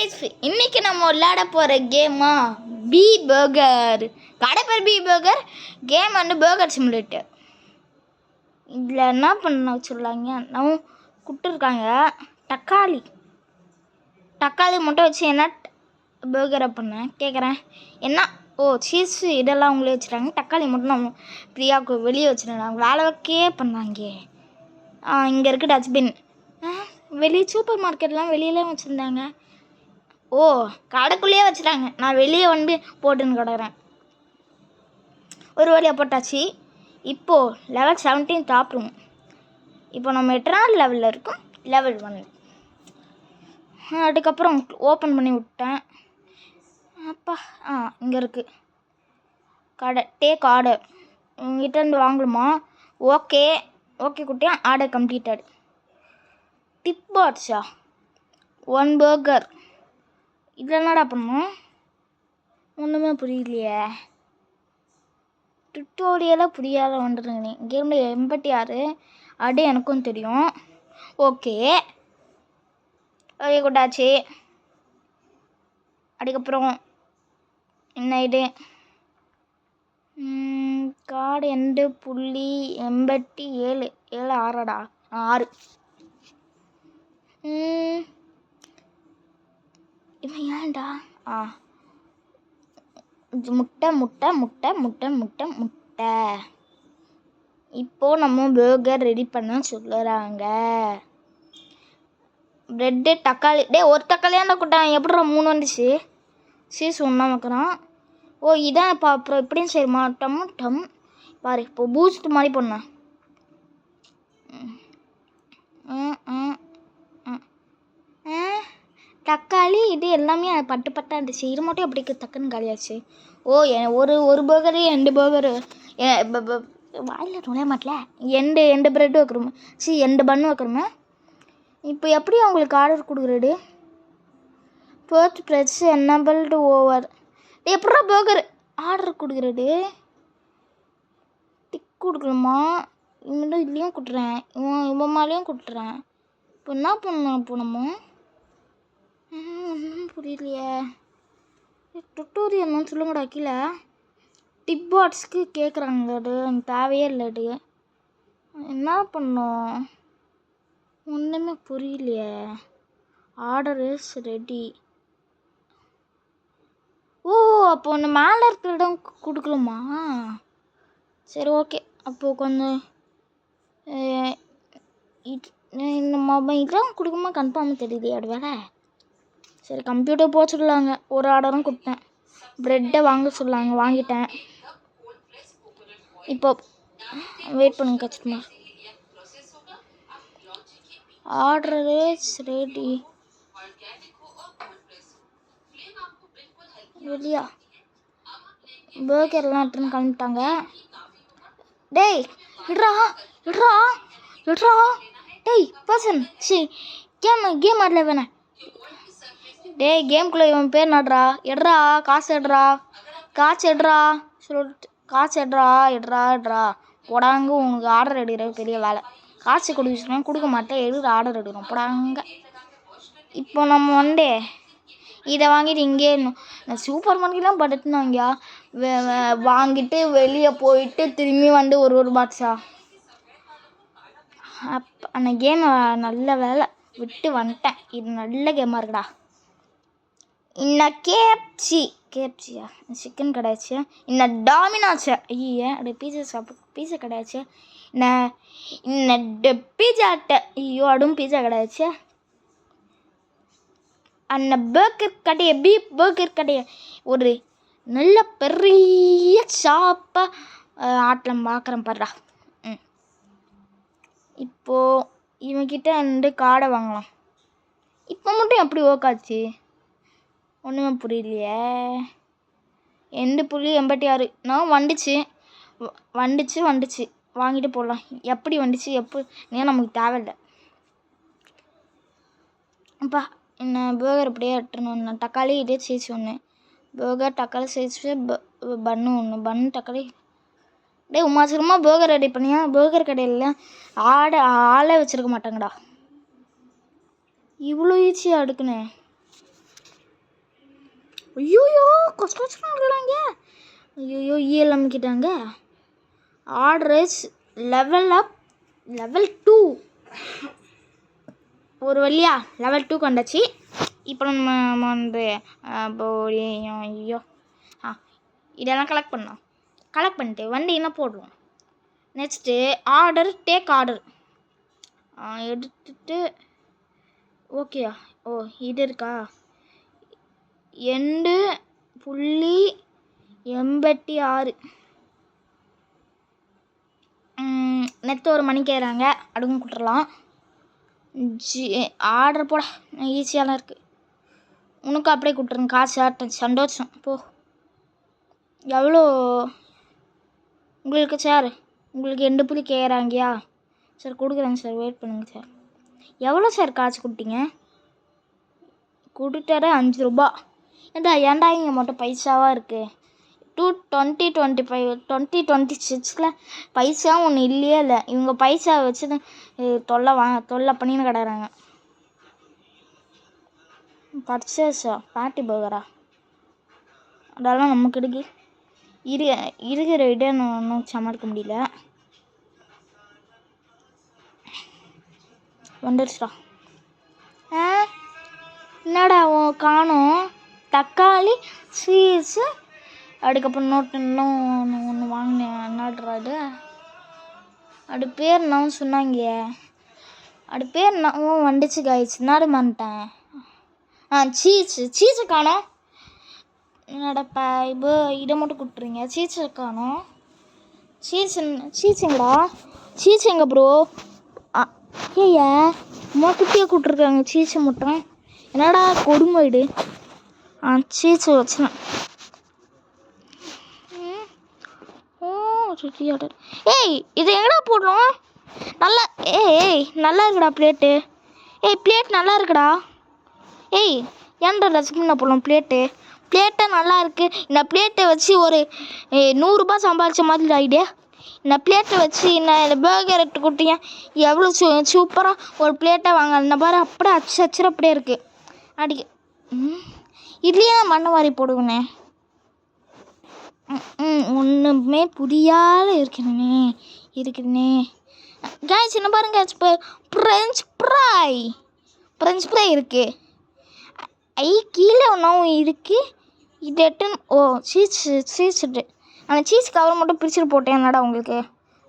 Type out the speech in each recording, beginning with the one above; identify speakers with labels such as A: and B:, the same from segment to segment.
A: Guys, இன்னைக்கு நம்ம விளையாட போகிற கேமா பி பர்கர். கடை பேர் பி பர்கர், கேம் வந்து பர்கர் சிமுலேட்டர். இதில் என்ன பண்ண வச்சுருலாங்க, நம்ம கொடுத்துருக்காங்க தக்காளி மட்டும் வச்சு என்ன பர்கரை பண்ண கேட்குறேன். என்ன சீஸ் இதெல்லாம் அவங்களே வச்சுருக்காங்க. தக்காளி மட்டும் நம்ம ஃப்ரீயாக வெளியே வச்சுருக்காங்க. வேலை வைக்கே பண்ணாங்க. இங்கே இருக்குது டஸ்ட்பின். வெளியே சூப்பர் மார்க்கெட்லாம் வெளியிலே வச்சுருந்தாங்க. கடைக்குள்ளேயே வச்சுட்டாங்க. நான் வெளியே வந்து போட்டுன்னு கிடக்குறேன். ஒரு வழியாக போட்டாச்சு. இப்போது லெவல் 17 டாப். இப்போ நம்ம எத்தனாவது லெவலில் இருக்கோம்? லெவல் 1. அதுக்கப்புறம் ஓப்பன் பண்ணி விட்டேன். அப்பா இங்கே இருக்குது கடை. Take order. உங்ககிட்ட வாங்கணுமா? ஓகே குட்டியா, ஆர்டர் கம்ப்ளீட்டட். டிப் பாட்ஸா 1 பர்கர். இதில் என்னடா பண்ணணும்? ஒன்றுமே புரியலையே. டுட்டோரியலாக புரியாத வந்துடுங்க. கேமில் 86 அடி எனக்கும் தெரியும். ஓகே கொட்டாச்சு. அதுக்கப்புறம் என்ன இது? கார்டு 2.87 6 6. இவன் ஏன்டா முட்டை. இப்போது நம்ம பர்கர் ரெடி பண்ண சொல்லுறாங்க. ப்ரெட்டு தக்காளி. ஒரு தக்காளியாண்டா கூட்டான். எப்படிடா 3 வந்துச்சு? சீஸ் ஒன்றா வைக்கிறான். இதான் இப்போ அப்புறம் எப்படின்னு சரிம்மா டம் பாரு. இப்போ பூஸ்ட் மாதிரி பண்ணேன். தக்காளி இது எல்லாமே பட்டா இருந்துச்சு. இது மட்டும் எப்படி டக்குன்னு காலியாச்சு? ஒரு பர்கரு 2 பர்கரு வாயில் நுழைய மாட்டல. 2 ப்ரெட் வைக்கிறோமே, 2 பன்னு வைக்கிறோமே. இப்போ எப்படி அவங்களுக்கு ஆர்டர் கொடுக்குறது? First press enabled over. எப்படா பர்கர் ஆர்டர் கொடுக்குறது? டிக் கொடுக்கணுமா? இவன் இதுலேயும் கொடுத்துறேன், இவன் மேலேயும் கொடுத்துறேன். இப்போ என்ன பண்ணணும்? இப்போ நம்ம புரியலையே. டுட்டோரியல்னு சொல்லுங்கடா. கீழே டிப் பாட்ஸ்க்கு கேட்குறாங்க. அது தேவையே இல்லை. அது என்ன பண்ணோம்? ஒன்றுமே புரியலையே. Order is ready. அப்போ ஒன்று மேலே இருக்கிற இடம் கொடுக்கலாமா? சரி ஓகே. அப்போது கொஞ்சம் இந்த இதெல்லாம் கொடுக்குமா கன்ஃபார்மாக தெரியலையே. அது வேலை. சரி கம்ப்யூட்டர் போக சொல்லாங்க. ஒரு ஆர்டரும் கொடுத்தேன். ப்ரெட்டை வாங்க சொல்லாங்க, வாங்கிட்டேன். இப்போ வெயிட் பண்ணுங்க கஸ்டமர். Order is ready. வெளியா பர்கர்லாம் எடுத்துன்னு கிளம்பிட்டாங்க. இடா பர்சன். கேம் ஆடல வேணே. கேம்குள்ளே இவன் பேர் நடுறா. காசு எடுறா சொல்லிட்டு எடுறா போடாங்க. உனக்கு ஆர்டர் எடுக்கிறது பெரிய வேலை. காசு கொடுக்க மாட்டேன். ஆர்டர் எடுக்கிறோம் போடாங்க. இப்போ நம்ம இதை வாங்கிட்டு இங்கே சூப்பர் மார்க்கெட்லாம் படுத்துனாங்க. வாங்கிட்டு வெளியே போயிட்டு திரும்பி ஒரு பாக்ஸா. அந்த கேம் நல்ல வேலை விட்டு வந்துட்டேன். இது நல்ல கேமாக இருக்குடா. இன்னும் கேப்சியா சிக்கன் கிடையாச்சு. இன்னும் டாமினாச்சு. அப்படியே பீஸா கிடையாச்சு. இன்னும் பீஸா அடும் பீஸா கிடையாச்சு. அந்த பர்கர் கடையை பீப் பர்கர் கடையை ஒரு நல்ல பெரிய ஷாப்பாக ஆட்டில் பார்க்குறேன் பாருடா. இப்போது இவங்கிட்ட 2 கார்டை வாங்கலாம். இப்போ மட்டும் எப்படி ஓக்காச்சு? ஒன்றுமே புரியலையே. 2.86 நான் வந்துச்சு. வாங்கிட்டு போடலாம். எப்படி வந்துச்சு நமக்கு தேவையில்லை. அப்பா என்ன பர்கர் அப்படியே எடுத்துன்னு தக்காளி இதே சீஸ் 1 பர்கர், தக்காளி சீஸ் பன்னு 1 பன்னு தக்காளி. உமாசரமாக பர்கர் ரெடி பண்ணியா? பர்கர் கடையில் ஆளே வச்சுருக்க மாட்டாங்கடா. இவ்வளோ ஈஸியாக அடுக்குனே. ஐயோயோ கஷ்டம் இருக்கிறாங்க. ஐயோயோ இஎல் அமுக்கிட்டாங்க. ஆர்டர்ஸ் லெவல் அப் லெவல் 2 ஒரு வழியா லெவல் 2 கண்டாச்சு. இப்போ நம்ம வந்து ஐயோ இதெல்லாம் கலெக்ட் பண்ணிட்டு வண்டி என்ன போடுவோம். நெக்ஸ்ட்டு டேக் ஆர்டர் எடுத்துட்டு ஓகே. இது இருக்கா 2.86 நெத்து ஒரு மணி கேட்குறாங்க. அடுக்கும் கொடுத்துடலாம். ஆர்டர் போட ஈஸியாலாம் இருக்குது. உனக்கு அப்படியே கொடுத்துருங்க. காசு சந்தோஷம் போ. எவ்வளோ உங்களுக்கு சார்? உங்களுக்கு 2 புள்ளி கேட்குறாங்கயா சார்? கொடுக்குறேங்க சார், வெயிட் பண்ணுங்க சார். எவ்வளோ சார் காசு கொடுத்தீங்க? கொடுத்தாரு 5 ரூபா. ஏன்டா இங்கே மட்டும் பைசாவாக இருக்குது. 2026 பைசா ஒன்று இல்லையே இல்லை. இவங்க பைசா வச்சு தொல்லை பண்ணின்னு கிடக்குறாங்க. பர்ச்சேஸா பேட்டி பர்கரா அதெல்லாம் நமக்கு இருக்கிற விட ஒன்றும் சமாளிக்க முடியல. வந்துடுச்சுடா. என்னடா காணும்? தக்காளி சீஸு அதுக்கப்புறம் இன்னும் ஒன்று வாங்கினேன். என்னடுறாது அது பேர் நான் சொன்னாங்க. அது பேர் நான் வந்துச்சு காய்ச்சி நாடு மாட்டேன். சீஸு காணும். என்னடப்பா இப்போ இதை மட்டும் கொடுத்துருங்க. சீஸை காணும். சீஸுங்கடா. சீஸ் எங்க ப்ரோ? ஏய்யா குட்டியாக கூப்பிட்ருக்காங்க சீஸை மட்டும். என்னடா கொடுமை இது. சீஸு வச்சேன். ஏய் இது எங்கடா போடுறோம்? நல்லா நல்லா இருக்குடா பிளேட்டு. பிளேட் நல்லா இருக்குடா. ஏன்டா ரசிகம்னா போடலாம் பிளேட்டை நல்லா இருக்குது. இந்த பிளேட்டை வச்சு ஒரு 100 ரூபா சம்பாதிச்ச மாதிரி ஆகிடே. இந்த பிளேட்டை வச்சு இந்த பர்கர் எடுத்து கொடுத்தீங்க. எவ்வளோ சூப்பராக ஒரு பிளேட்டை வாங்க. இந்த பாரு அப்படியே அச்சு அப்படியே இருக்குது. அடிக்க இதுலேயே தான் மண்ணை வாரி போடுவேனே. ஒன்றுமே புரியாத இருக்குதுண்ணே. காய்ச்சி என்ன பாருங்க. இப்போ ஃப்ரெஞ்ச் ஃப்ரை இருக்குது. கீழே ஒன்றும் இருக்குது. இது சீஸ் அந்த சீஸ் கவர் மட்டும் பிரிச்சுட்டு போட்டேன். என்னடா உங்களுக்கு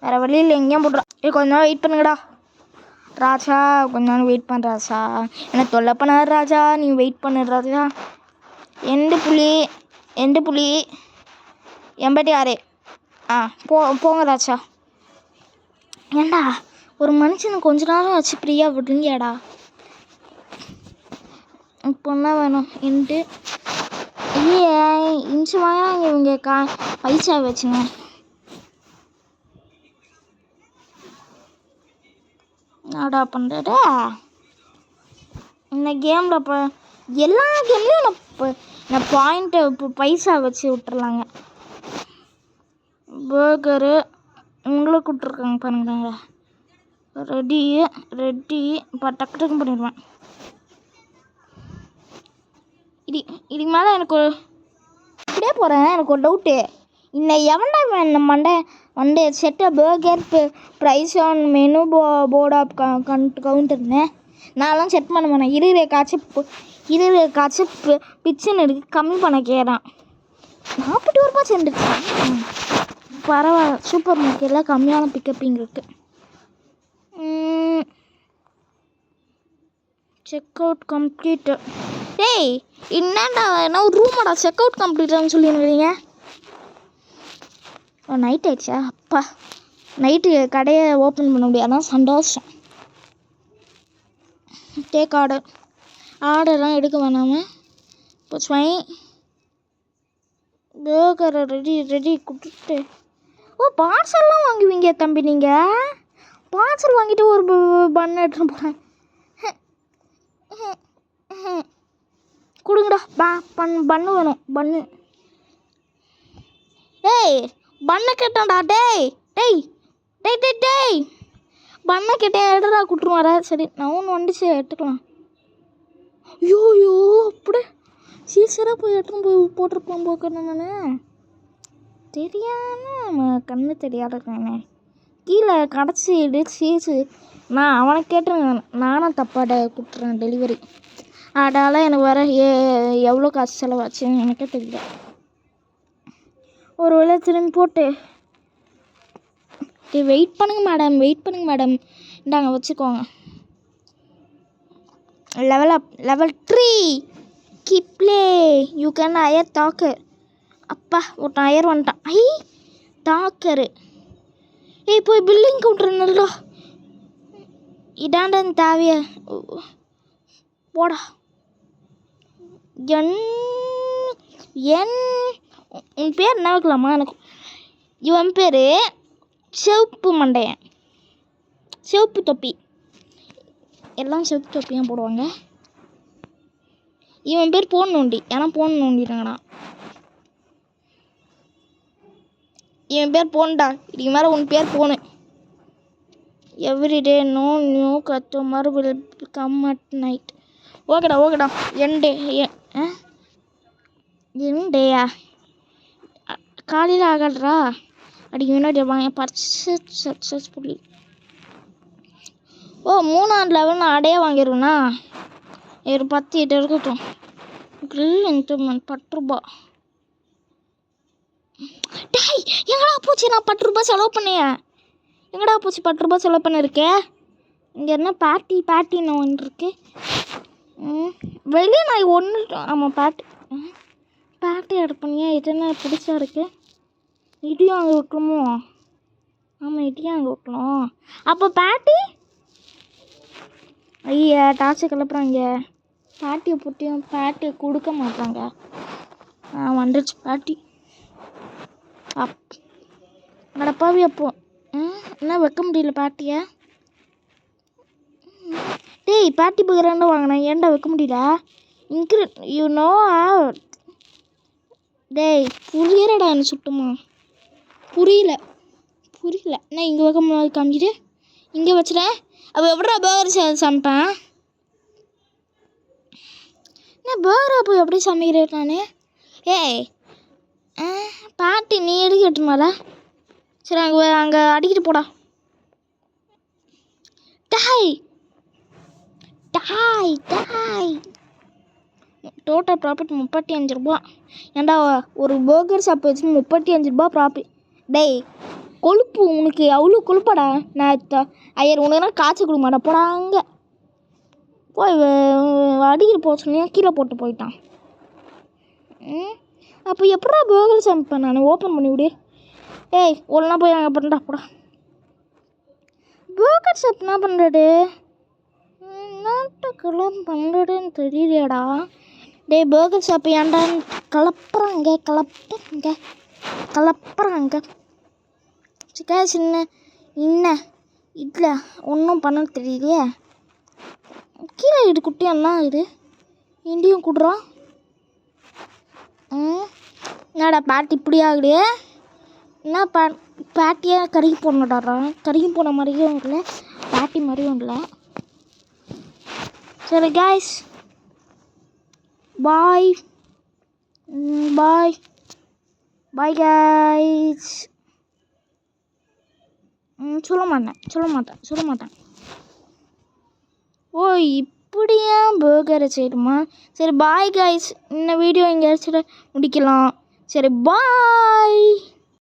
A: வேறு வழியில் எங்கேயும் போட்டுறா. கொஞ்ச நேரம் வெயிட் பண்ணுங்கடா ராஜா. கொஞ்ச நேரம் வெயிட் பண்ணுற ராஜா. என்ன தொல்லை பண்ணாத ராஜா. நீ வெயிட் பண்ணு ராஜா. 2.86 போங்க ராஜா. ஏண்டா ஒரு மனுஷனுக்கு கொஞ்ச நேரம் வச்சு ஃப்ரீயாக விடுங்கயாடா. இப்போ என்ன வேணும்? இன்ச்சு வாங்கினாங்க இவங்க பைசா வச்சுங்க. என்னடா பண்ணுறா இந்த கேமில்? இப்போ எல்லா கேம்லேயும் நான் பாயிண்ட்டை பைசா வச்சு விட்டுறலாங்க. பர்கரு உங்களுக்கு விட்ருக்காங்க பாருங்க. ரெடி இப்போ டக்கு பண்ணிடுவேன். இதுக்கு மேலே எனக்கு இப்படியே போகிறேன். எனக்கு ஒரு டவுட்டு. இன்னும் எவன்டா இந்த மண்டே செட்டை burger price on menu board of கவுண்டர்னு நான்லாம் செட் பண்ண போனேன். இருக்கிற காய்ச்சி பிச்சுன்னு எடுத்து கம்மி பண்ண கேட்குறான். 40 ரூபா சேர்ந்துருச்சு. பரவாயில்ல. சூப்பர் மார்க்கெட்டில் கம்மியான பிக்கப்பிங் இருக்குது. Check out complete. என்னடா என்ன ரூமாடா செக் அவுட் கம்ப்ளீட்டான்னு சொல்லிடுறீங்க. நைட் ஆயிடுச்சா? அப்பா நைட்டு கடையை ஓப்பன் பண்ண முடியாதான் சந்தோஷம். டேக் ஆர்டர்லாம் எடுக்க வேணாமல் இப்போ பர்கரை ரெடி கொடுத்துட்டு பார்சல்லாம் வாங்குவீங்க தம்பி. நீங்கள் பார்சல் வாங்கிட்டு ஒரு பண்ணு எடுத்துகிட்டு போகிறேன். கொடுங்கடா பண்ணு வேணும். பண்ணு பண்ணை கேட்டான்டா. பண்ணை கேட்டேன். எடுறா கொடுத்துருவாரா? சரி நான் ஒன்று வந்துச்சு எடுத்துக்கலாம். ஐயோ அப்படியே சீசராக போய் எடுத்துன்னு போய் போட்டிருப்போம் போக்கணும் நான் தெரியாமல் கண்ணு தெரியாத இருக்கானே கீழே கடைச்சி சீஸு நான் அவனை கேட்டேன் நானும் தப்பாட கொடுத்துறேன் டெலிவரி அதனால் எனக்கு வேறு எவ்வளோ காசு செலவாச்சுன்னு எனக்கே தெரியல ஒரு வேளை திரும்பி போட்டு வெயிட் பண்ணுங்க மேடம் இந்தாங்க வச்சுக்கோங்க லெவல் 3 கிப்ளே யூ கேன் ஹையர் டாக்கர் அப்பா ஒருத்தன் ஹையர் வந்துட்டான் டாக்கரு போய் பில்லிங் கவுண்டர்னல்டா இதாண்டன் தேவைய போடா உன் பேர் என்ன வைக்கலாமா எனக்கு இவன் பேர் சிவப்பு மண்டையன் சிவப்பு தொப்பி எல்லாம் சிவப்பு தொப்பியும் போடுவாங்க இவன் பேர் போன் நோண்டி ஏன்னா போன் நோண்டிட்டாங்கண்ணா இவன் பேர் போன்டா இதுக்கு மேலே உன் பேர் போனு everyday no new customer will come at night ஓகேடா என் டேயா காலையில் ஆகலரா அடிக்க முன்னாடி வாங்க பர்ச்சேஸ் சக்ஸஸ்ஃபுல்லி ஓ 3ஆம் லெவல் நான் அடையே வாங்கிடுவேண்ணா ஒரு 10 இருக்கட்டும் கிரில் இன்ட்ரூமெண்ட் 10 ரூபா டேய் எங்கடா போச்சு நான் 10 ரூபா செலவு பண்ணேன் எங்கடா போச்சு 10 ரூபா செலவு பண்ணியிருக்கேன் இங்கே என்ன பேட்டின்னு ஒன்று இருக்கு வெளியே நான் ஒன்று ஆமாம் பேட்டி எடுப்பீங்க இது என்ன பிடிச்சா இருக்கு இடியும் அங்கே வைக்கணுமோ ஆமாம் இடியும் அங்கே வைக்கணும் அப்போ பேட்டி ஐயா டாக்ஸி கிளப்புறாங்க பேட்டியை கொடுக்க மாட்டாங்க வந்துடுச்சு பேட்டி நடப்பாவே அப்போ என்ன வைக்க முடியல பேட்டியை டேய் பேட்டி பகிராண்டா வாங்கினேன் ஏன்டா வைக்க முடியல டேய் புரியலடா என்ன சுட்டுமா புரியல நான் இங்கே வைக்க முடியாது காமிச்சிட்டு இங்கே வச்சுட்டேன் அப்போ எப்படா பேர்கர் சமைப்பேன் நான் பேர்கரை போய் எப்படி சமைக்கிறேன் நான் பாட்டி நீ எடுக்க எட்டுமால சரி அங்கே அடிக்கிட்டு போடா டாய் டோட்டல் ப்ராஃபிட் 35 ரூபா ஏன்டா ஒரு பர்கர் ஷாப் வச்சு 35 ரூபா ப்ராஃபிட் டேய் கொழுப்பு உனக்கு அவ்வளோ கொழுப்பாடா நான் ஐயர் உனக்குனா காய்ச்சி கொடுக்க மாட்டேன் போடா அங்கே போய் அடிக்கிட்டு போக சொன்னியா கீழே போட்டு போயிட்டான் அப்போ எப்படா பர்கர் சமைப்பேன் நான் ஓப்பன் பண்ணி விடு ஏய் ஒழுங்கா போய் அங்கே பண்ணடா போடா பர்கர் ஷாப் என்ன பண்ணுறது நாட்டுக்கெல்லாம் பண்ணுறதுன்னு தெரியலையாடா டேய் பர்கர் ஷாப் ஏன்டான்னு கலப்புறாங்க சின்ன இன்னும் இல்லை ஒன்றும் பண்ண தெரியலையே கீழே இது குட்டியெல்லாம் இது இண்டியும் கொடுறான் என்னடா பேட்டி இப்படி ஆகுது என்ன பேட்டியை கருகி போடணுடாடுறான் கருகி போன மாதிரியும் இல்லை பேட்டி மாதிரியும் இல்லை சரி காய்ஸ் பாய் காய்ஸ் சொல்ல மாட்டேன் ஓ இப்படியா பர்கரை செய்யணுமா சரி பாய் காய்ஸ் இந்த வீடியோ எங்கேயாச்சும் முடிக்கலாம் சரி பாய்